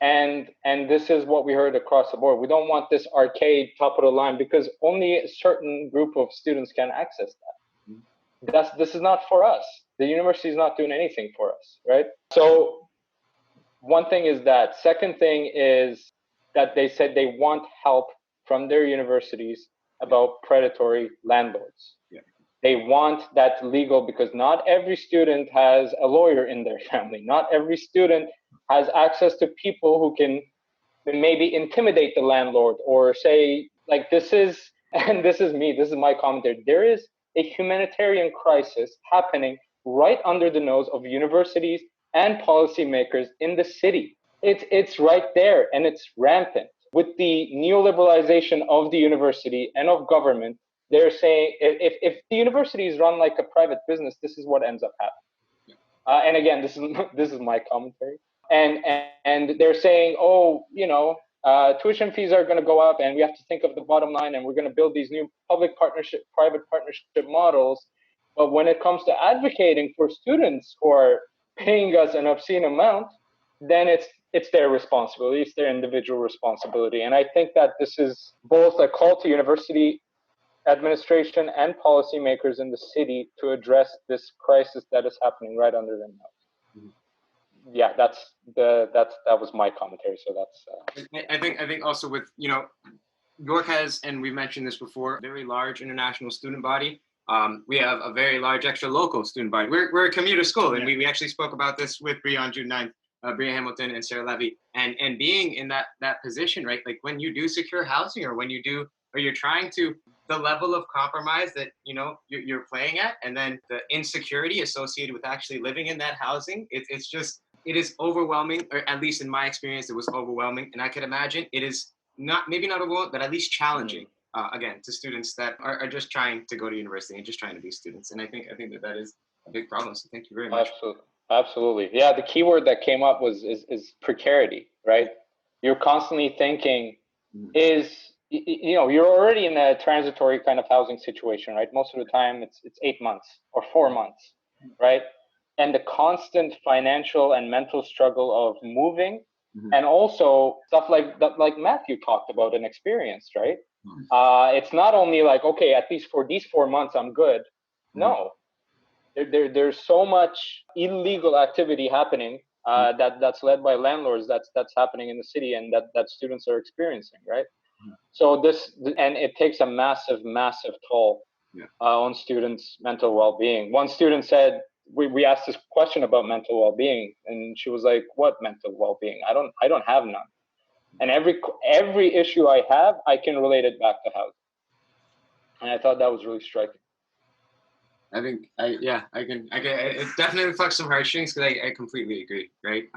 [SPEAKER 3] And this is what we heard across the board. We don't want this arcade top of the line because only a certain group of students can access that. This is not for us. The university is not doing anything for us, right? So one thing is that. Second thing is that they said they want help from their universities about predatory landlords. They want that legal, because not every student has a lawyer in their family. Not every student has access to people who can maybe intimidate the landlord or say, like, this is my commentary. There is a humanitarian crisis happening right under the nose of universities and policymakers in the city. It's right there, and it's rampant. With the neoliberalization of the university and of government, they're saying if the university is run like a private business, this is what ends up happening. And again, this is my commentary. And they're saying, tuition fees are going to go up, and we have to think of the bottom line, and we're going to build these new public partnership, private partnership models. But when it comes to advocating for students who are paying us an obscene amount, then it's their responsibility, it's their individual responsibility. And I think that this is both a call to university administration and policymakers in the city to address this crisis that is happening right under their nose. Yeah, that was my commentary. So that's.
[SPEAKER 2] I think also with York has, and we mentioned this before, a very large international student body. We have a very large extra local student body. We're a commuter school, and we actually spoke about this with Bria on June 9th, Bria Hamilton and Sarah Levy, and being in that position, right? Like when you do secure housing, or when you're trying to, the level of compromise that you're playing at, and then the insecurity associated with actually living in that housing, it is overwhelming, or at least in my experience, it was overwhelming. And I could imagine it is maybe not overwhelming, but at least challenging. Again, to students that are just trying to go to university and just trying to be students. And I think that is a big problem. So thank you very much.
[SPEAKER 3] Absolutely. Yeah, the key word that came up is precarity, right? You're constantly thinking, you're already in a transitory kind of housing situation, right? Most of the time it's 8 months or 4 months, right? And the constant financial and mental struggle of moving, and also stuff like Matthew talked about and experienced, right? It's not only like, okay, at least for these 4 months, I'm good. No, there's so much illegal activity happening that's led by landlords that's happening in the city, and that students are experiencing, right? So and it takes a massive toll on students' mental well-being. One student said, we asked this question about mental well-being, and she was like, "What mental well-being? I don't have none." And every issue I have, I can relate it back to housing. And I thought that was really striking.
[SPEAKER 2] I think it definitely reflects some heartstrings, because I completely agree, right?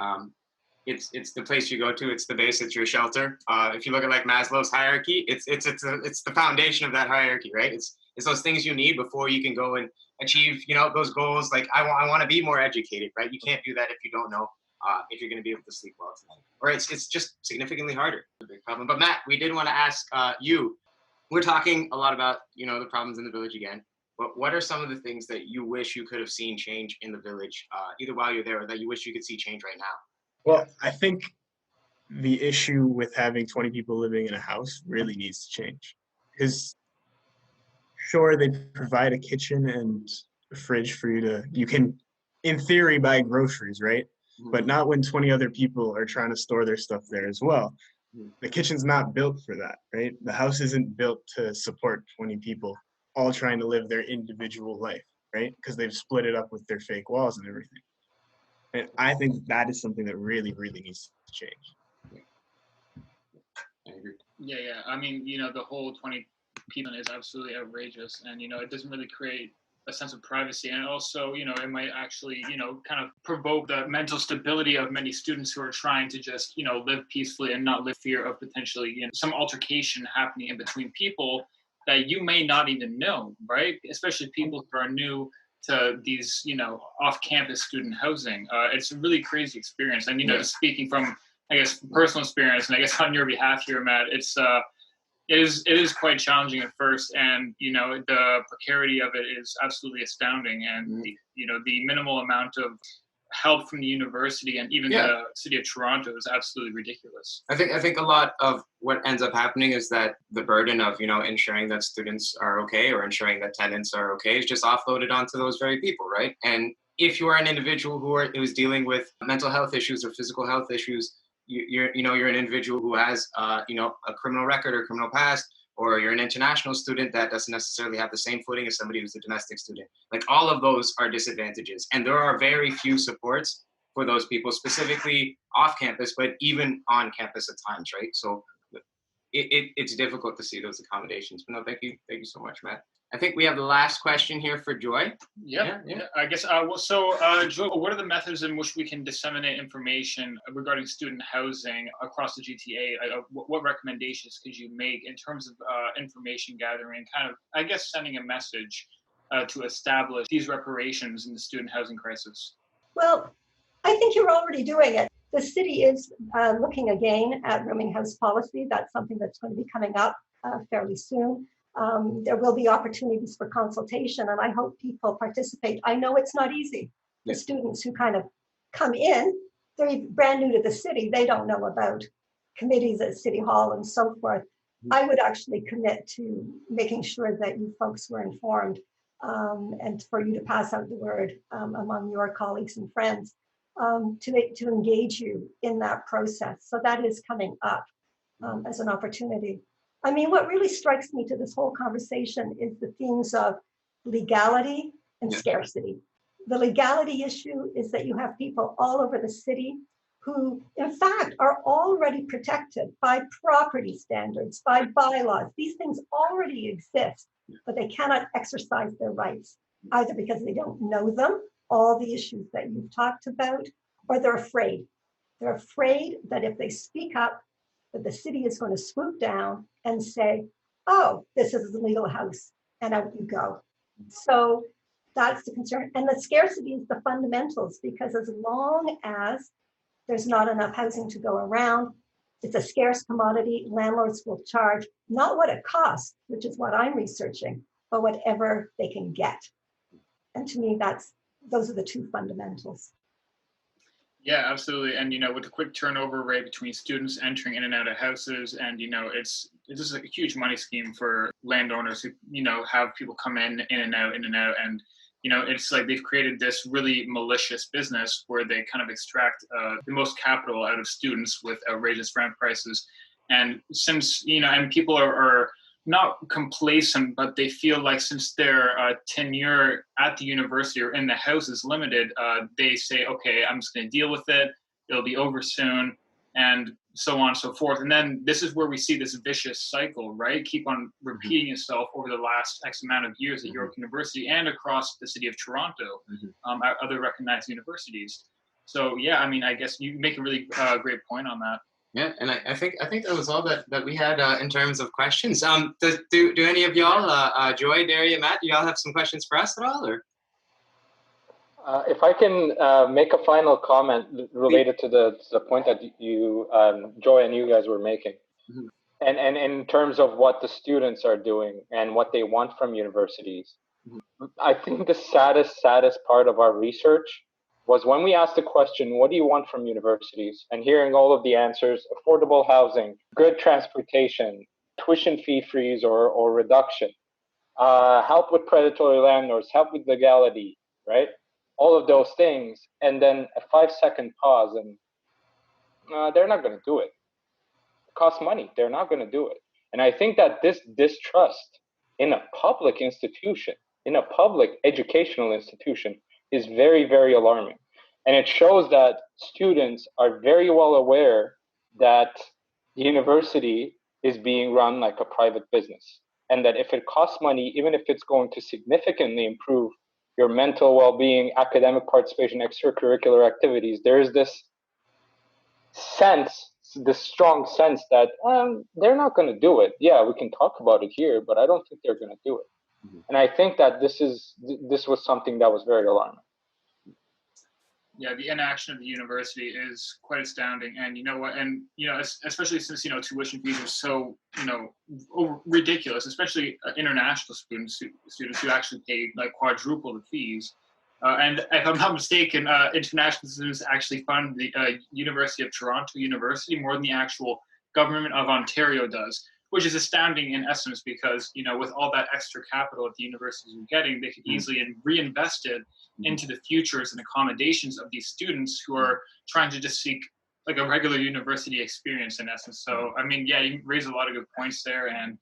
[SPEAKER 2] It's the place you go to, it's the base, it's your shelter. If you look at like Maslow's hierarchy, it's the foundation of that hierarchy, right? It's those things you need before you can go and achieve, those goals. Like I want to be more educated, right? You can't do that if you don't know if you're going to be able to sleep well tonight, or it's just significantly harder. A big problem. But Matt, we did want to ask you. We're talking a lot about the problems in the village again. But what are some of the things that you wish you could have seen change in the village, either while you're there, or that you wish you could see change right now?
[SPEAKER 4] Well, I think the issue with having 20 people living in a house really needs to change. Because sure, they provide a kitchen and a fridge for you can, in theory, buy groceries, right? But not when 20 other people are trying to store their stuff there as well. The kitchen's not built for that, right? The house isn't built to support 20 people all trying to live their individual life, right? Because they've split it up with their fake walls and everything. And I think that is something that really, really needs to change.
[SPEAKER 2] I agree.
[SPEAKER 1] Yeah. I mean, the whole 20 people is absolutely outrageous, and it doesn't really create a sense of privacy, and also it might actually kind of provoke the mental stability of many students who are trying to just live peacefully and not live fear of potentially some altercation happening in between people that you may not even know, right? Especially people who are new to these off-campus student housing. It's a really crazy experience, and just speaking from I guess personal experience, and I guess on your behalf here, Matt, it is quite challenging at first, and the precarity of it is absolutely astounding, and the minimal amount of help from the university and even the city of Toronto is absolutely ridiculous.
[SPEAKER 2] I think a lot of what ends up happening is that the burden of ensuring that students are okay, or ensuring that tenants are okay, is just offloaded onto those very people, right? And if you are an individual who's dealing with mental health issues or physical health issues, you're an individual who has a criminal record or criminal past, or you're an international student that doesn't necessarily have the same footing as somebody who's a domestic student. Like, all of those are disadvantages, and there are very few supports for those people, specifically off campus, but even on campus at times, right? So it's difficult to see those accommodations. But no, thank you so much, Matt. I think we have the last question here for Joy.
[SPEAKER 1] Yeah. I guess, Joy, what are the methods in which we can disseminate information regarding student housing across the GTA? What recommendations could you make in terms of information gathering, kind of, I guess, sending a message to establish these reparations in the student housing crisis?
[SPEAKER 5] Well, I think you're already doing it. The city is looking again at rooming house policy. That's something that's going to be coming up fairly soon. There will be opportunities for consultation, and I hope people participate. I know it's not easy. The students who kind of come in, they're brand new to the city. They don't know about committees at City Hall and so forth. I would actually commit to making sure that you folks were informed, and for you to pass out the word among your colleagues and friends to engage you in that process. So that is coming up as an opportunity. I mean, what really strikes me to this whole conversation is the themes of legality and scarcity. The legality issue is that you have people all over the city who, in fact, are already protected by property standards, by bylaws. These things already exist, but they cannot exercise their rights, either because they don't know them, all the issues that you've talked about, or they're afraid. They're afraid that if they speak up, that the city is going to swoop down and say, oh, this is a legal house, and out you go. So that's the concern. And the scarcity is the fundamentals, because as long as there's not enough housing to go around, it's a scarce commodity. Landlords will charge not what it costs, which is what I'm researching, but whatever they can get. And to me, those are the two fundamentals.
[SPEAKER 1] Yeah, absolutely. And, with the quick turnover rate between students entering in and out of houses, and, it's just a huge money scheme for landowners who, have people come in and out. And, it's like they've created this really malicious business where they kind of extract the most capital out of students with outrageous rent prices. And since, and people are not complacent, but they feel like since their tenure at the university or in the house is limited, they say, okay, I'm just going to deal with it. It'll be over soon, and so on and so forth. And then this is where we see this vicious cycle, right? Keep on repeating itself over the last X amount of years at York University and across the city of Toronto, at other recognized universities. So, yeah, I mean, I guess you make a really great point on that.
[SPEAKER 2] Yeah, and I think that was all that we had in terms of questions. Do any of y'all, Joy, Daria, Matt, do y'all have some questions for us at all, or?
[SPEAKER 3] If I can make a final comment related to the point that you, Joy, and you guys were making, and in terms of what the students are doing and what they want from universities, I think the saddest part of our research was when we asked the question, what do you want from universities? And hearing all of the answers: affordable housing, good transportation, tuition fee freeze or reduction, help with predatory landlords, help with legality, right? All of those things. And then a 5-second pause, and they're not going to do it. It costs money. They're not going to do it. And I think that this distrust in a public institution, in a public educational institution, is very, very alarming. And it shows that students are very well aware that the university is being run like a private business. And that if it costs money, even if it's going to significantly improve your mental well-being, academic participation, extracurricular activities, there is this strong sense that they're not going to do it. Yeah, we can talk about it here, but I don't think they're going to do it. And I think that this was something that was very alarming.
[SPEAKER 1] Yeah, the inaction of the university is quite astounding. And you know what? And, especially since, tuition fees are so, ridiculous, especially international students who actually pay like quadruple the fees. And if I'm not mistaken, international students actually fund the University of Toronto University more than the actual government of Ontario does, which is astounding in essence because, with all that extra capital that the universities are getting, they could easily reinvest it into the futures and accommodations of these students who are trying to just seek like a regular university experience in essence. So, I mean, yeah, you raise a lot of good points there. And,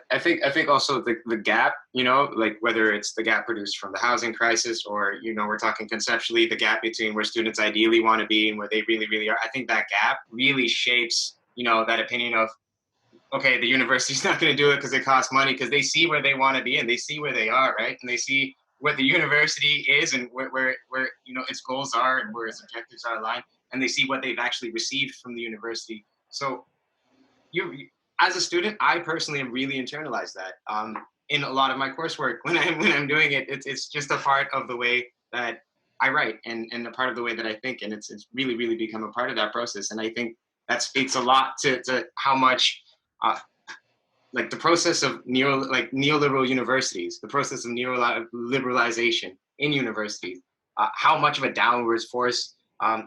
[SPEAKER 2] I think also the gap, like whether it's the gap produced from the housing crisis or, we're talking conceptually the gap between where students ideally want to be and where they really, really are. I think that gap really shapes, that opinion of, okay, the university's not going to do it because it costs money, because they see where they want to be and they see where they are, right? And they see what the university is and where its goals are and where its objectives are aligned, and they see what they've actually received from the university. So as a student, I personally have really internalized that in a lot of my coursework. When I'm doing it, it's just a part of the way that I write and a part of the way that I think, and it's really, really become a part of that process. And I think that speaks a lot to how much like the process of neoliberal universities, the process of neoliberalization in universities, how much of a downwards force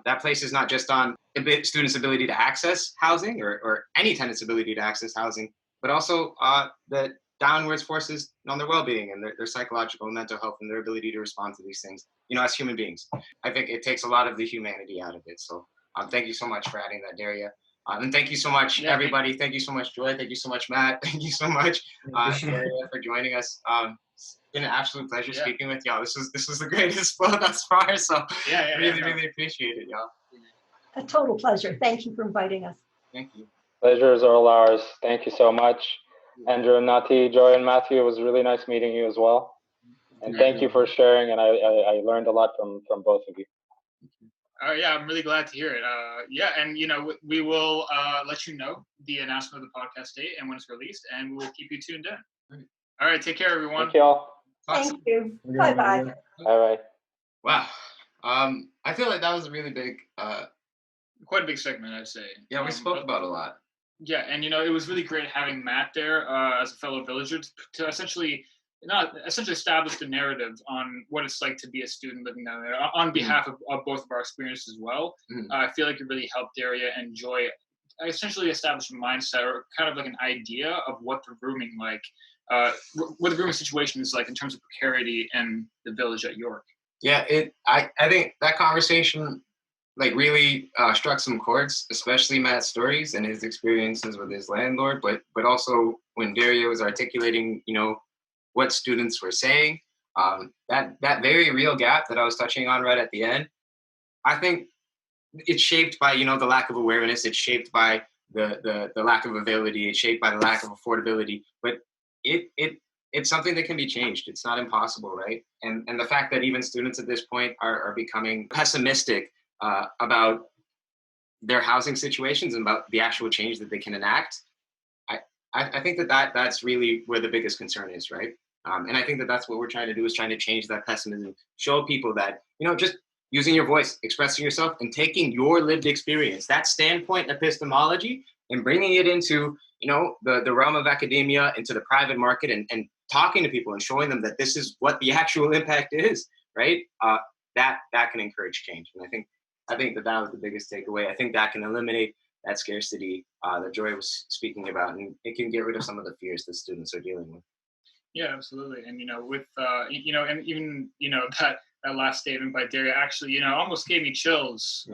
[SPEAKER 2] that places not just on students' ability to access housing or any tenant's ability to access housing, but also the downwards forces on their well-being and their psychological and mental health and their ability to respond to these things, as human beings. I think it takes a lot of the humanity out of it. So thank you so much for adding that, Daria. And thank you so much, everybody. Thank you so much, Joy. Thank you so much, Matt. Thank you so much, Daria, for joining us. It's been an absolute pleasure speaking with y'all. This was the greatest flow thus far. So really appreciate it, y'all.
[SPEAKER 5] A total pleasure. Thank you for inviting us.
[SPEAKER 2] Thank you.
[SPEAKER 3] Pleasure is all ours. Thank you so much. Andrew, Nati, Joy, and Matthew, it was really nice meeting you as well. And thank you for sharing, and I learned a lot from both of you.
[SPEAKER 1] Yeah, I'm really glad to hear it. And we will let you know the announcement of the podcast date and when it's released, and we will keep you tuned in. All right, take care, everyone.
[SPEAKER 3] Thank you all.
[SPEAKER 5] Thank you. Bye-bye.
[SPEAKER 3] All right.
[SPEAKER 2] Wow. I feel like that was a really big,
[SPEAKER 1] quite a big segment, I'd say.
[SPEAKER 2] Yeah, we spoke about a lot.
[SPEAKER 1] Yeah, and it was really great having Matt there as a fellow villager to essentially establish the narrative on what it's like to be a student living down there on behalf of both of our experiences as well. I feel like it really helped Daria and Joy essentially establish a mindset or kind of like an idea of what the rooming what the rooming situation is like in terms of precarity in the village at York.
[SPEAKER 2] Yeah, I think that conversation really struck some chords, especially Matt's stories and his experiences with his landlord, but also when Daria was articulating, what students were saying, that very real gap that I was touching on right at the end. I think it's shaped by, the lack of awareness. It's shaped by the lack of availability. It's shaped by the lack of affordability. But it's something that can be changed. It's not impossible, right? And the fact that even students at this point are becoming pessimistic about their housing situations and about the actual change that they can enact, I think that's really where the biggest concern is, right? And I think that's what we're trying to do, is trying to change that pessimism, show people that, just using your voice, expressing yourself, and taking your lived experience, that standpoint epistemology, and bringing it into, the realm of academia, into the private market, and talking to people and showing them that this is what the actual impact is, right? That can encourage change. And I think that was the biggest takeaway. I think that can eliminate that scarcity that Joy was speaking about, and it can get rid of some of the fears that students are dealing with.
[SPEAKER 1] Yeah, absolutely. And with and even that last statement by Daria actually almost gave me chills.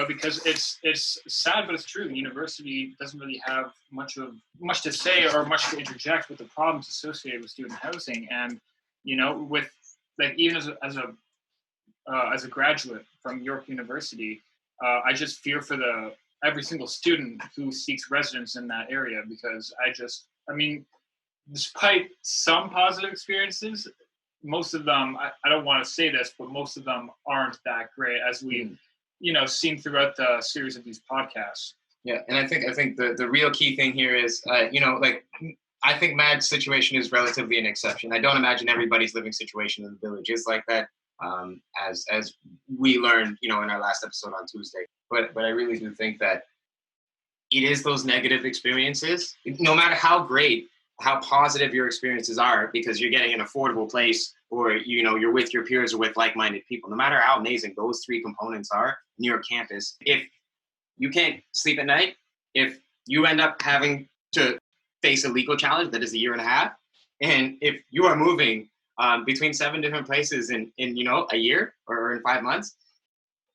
[SPEAKER 1] Because it's sad, but it's true. The university doesn't really have much to say or much to interject with the problems associated with student housing. And with even as a graduate from York University, I just fear for every single student who seeks residence in that area, because despite some positive experiences, most of them, I don't want to say this, but most of them aren't that great, as we've seen throughout the series of these podcasts.
[SPEAKER 2] Yeah, and I think the real key thing here is, I think Mad's situation is relatively an exception. I don't imagine everybody's living situation in the village is like that, as we learned, in our last episode on Tuesday. But I really do think that it is those negative experiences, no matter how great, how positive your experiences are, because you're getting an affordable place, or you're with your peers or with like-minded people. No matter how amazing those three components are near a campus, if you can't sleep at night, if you end up having to face a legal challenge that is 1.5 years, and if you are moving between 7 different places in a year or in 5 months,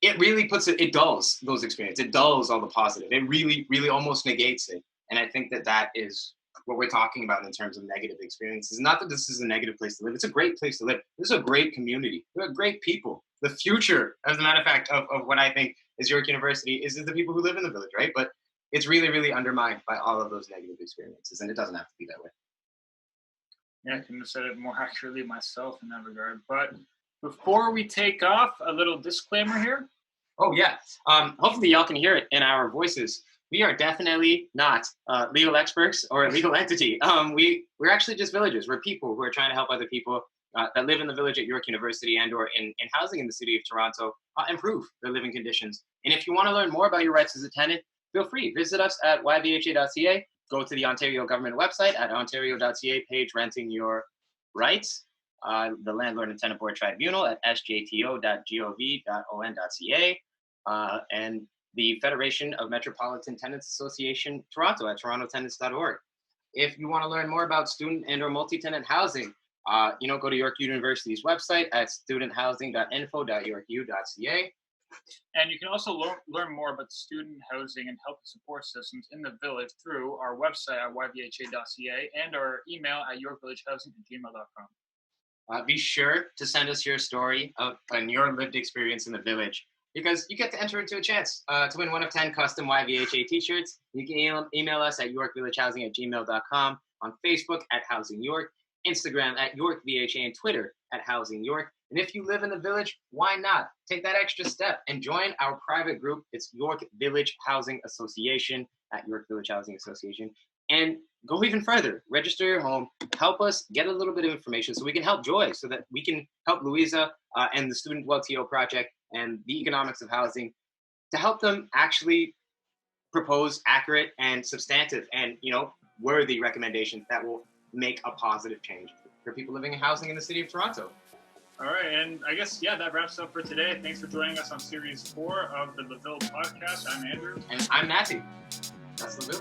[SPEAKER 2] it really it dulls those experiences. It dulls all the positive. It really, really almost negates it. And I think that is what we're talking about in terms of negative experiences. Not that this is a negative place to live. It's a great place to live. This is a great community. They're great people. The future, as a matter of fact, of what I think is York University is the people who live in the village, right? But it's really, really undermined by all of those negative experiences, and it doesn't have to be that way.
[SPEAKER 1] Yeah, I couldn't have said it more accurately myself in that regard. But before we take off, a little disclaimer here.
[SPEAKER 2] Oh, yeah. Hopefully y'all can hear it in our voices. We are definitely not legal experts or a legal entity. We're actually just villagers. We're people who are trying to help other people that live in the village at York University and or in housing in the city of Toronto improve their living conditions. And if you want to learn more about your rights as a tenant, feel free. Visit us at yvha.ca. go to the Ontario government website at ontario.ca page renting your rights. The Landlord and Tenant Board Tribunal at sjto.gov.on.ca, and the Federation of Metropolitan Tenants Association Toronto at torontotenants.org. If you want to learn more about student and or multi-tenant housing, go to York University's website at studenthousing.info.yorku.ca.
[SPEAKER 1] And you can also learn more about student housing and health support systems in the village through our website at yvha.ca and our email at yorkvillagehousing@gmail.com.
[SPEAKER 2] Be sure to send us your story and your lived experience in the village, because you get to enter into a chance to win one of 10 custom YVHA t-shirts. You can email us at yorkvillagehousing@gmail.com, on Facebook at Housing York, Instagram at YorkVHA, and Twitter at Housing York. And if you live in the village, why not take that extra step and join our private group? It's York Village Housing Association at York Village Housing Association. And go even further, register your home, help us get a little bit of information so we can help Joy, so that we can help Louisa and the Student WellTO Project and the economics of housing to help them actually propose accurate and substantive and, worthy recommendations that will make a positive change for people living in housing in the city of Toronto.
[SPEAKER 1] All right, and I guess, that wraps up for today. Thanks for joining us on Series 4 of the LaVille Podcast. I'm Andrew.
[SPEAKER 2] And I'm Matthew. That's LaVille.